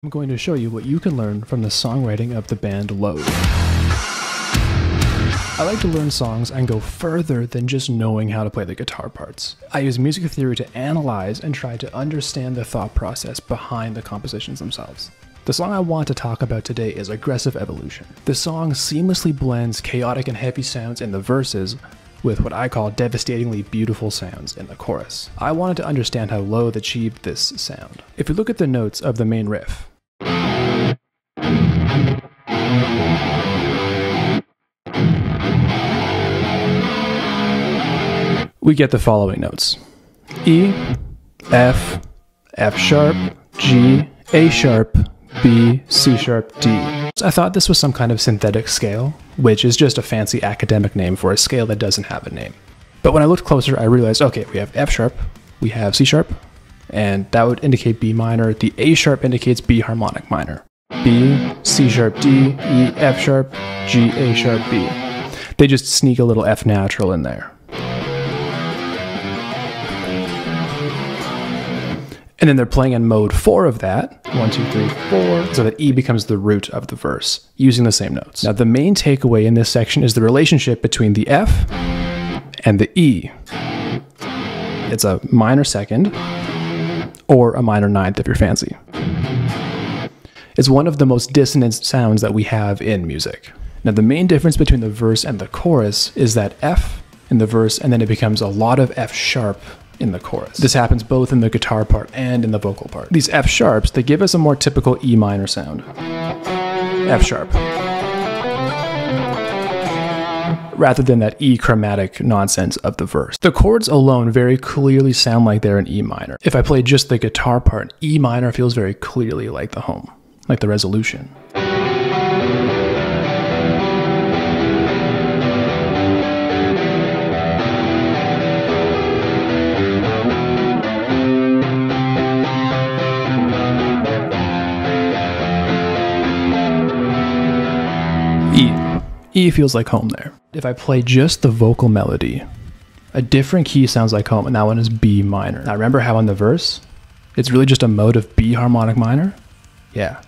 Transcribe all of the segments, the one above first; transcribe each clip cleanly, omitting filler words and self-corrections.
I'm going to show you what you can learn from the songwriting of the band Loathe. I like to learn songs and go further than just knowing how to play the guitar parts. I use music theory to analyze and try to understand the thought process behind the compositions themselves. The song I want to talk about today is Aggressive Evolution. The song seamlessly blends chaotic and heavy sounds in the verses with what I call devastatingly beautiful sounds in the chorus. I wanted to understand how Loathe achieved this sound. If we look at the notes of the main riff, we get the following notes: E, F, F sharp, G, A sharp, B, C sharp, D. I thought this was some kind of synthetic scale, which is just a fancy academic name for a scale that doesn't have a name. But when I looked closer, I realized, okay, we have F sharp, we have C sharp, and that would indicate B minor. The A sharp indicates B harmonic minor. B, C sharp, D, E, F sharp, G, A sharp, B. They just sneak a little F natural in there. And then they're playing in mode 4 of that, 1, 2, 3, 4, so that E becomes the root of the verse, using the same notes. Now the main takeaway in this section is the relationship between the F and the E. It's a minor second, or a minor ninth if you're fancy. It's one of the most dissonant sounds that we have in music. Now the main difference between the verse and the chorus is that F in the verse, and then it becomes a lot of F sharp in the chorus. This happens both in the guitar part and in the vocal part. These F sharps, they give us a more typical E minor sound. F sharp. Rather than that E chromatic nonsense of the verse. The chords alone very clearly sound like they're in E minor. If I play just the guitar part, E minor feels very clearly like the home, like the resolution. E feels like home there. If I play just the vocal melody, a different key sounds like home, and that one is B minor. Now remember how in the verse, it's really just a mode of B harmonic minor? Yeah,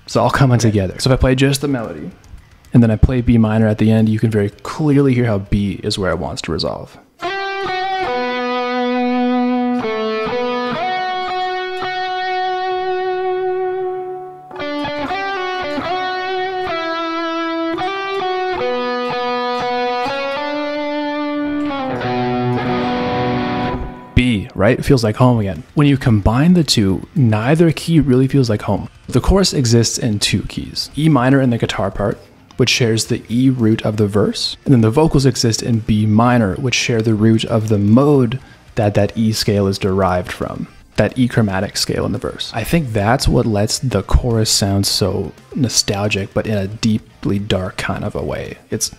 it's all coming together. So if I play just the melody, and then I play B minor at the end, you can very clearly hear how B is where it wants to resolve. B, right? It feels like home again. When you combine the two, neither key really feels like home. The chorus exists in two keys: E minor in the guitar part, which shares the E root of the verse, and then the vocals exist in B minor, which share the root of the mode that E scale is derived from, that E chromatic scale in the verse. I think that's what lets the chorus sound so nostalgic, but in a deeply dark kind of a way. It's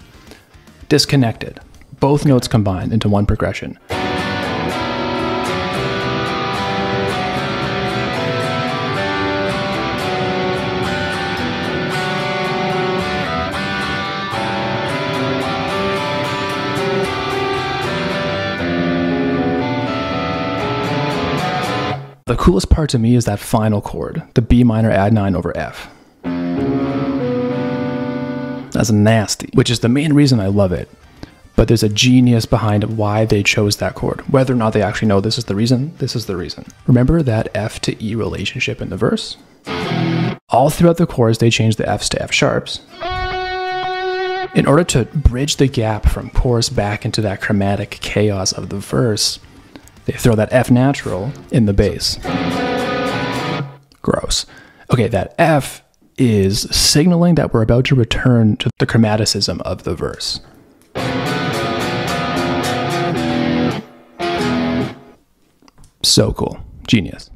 disconnected. Both notes combined into one progression. The coolest part to me is that final chord, the B minor add 9 over F. That's nasty, which is the main reason I love it. But there's a genius behind why they chose that chord. Whether or not they actually know this is the reason, this is the reason. Remember that F to E relationship in the verse? All throughout the chorus, they change the Fs to F sharps in order to bridge the gap from chorus back into that chromatic chaos of the verse. They throw that F natural in the bass. Gross. Okay, that F is signaling that we're about to return to the chromaticism of the verse. So cool. Genius.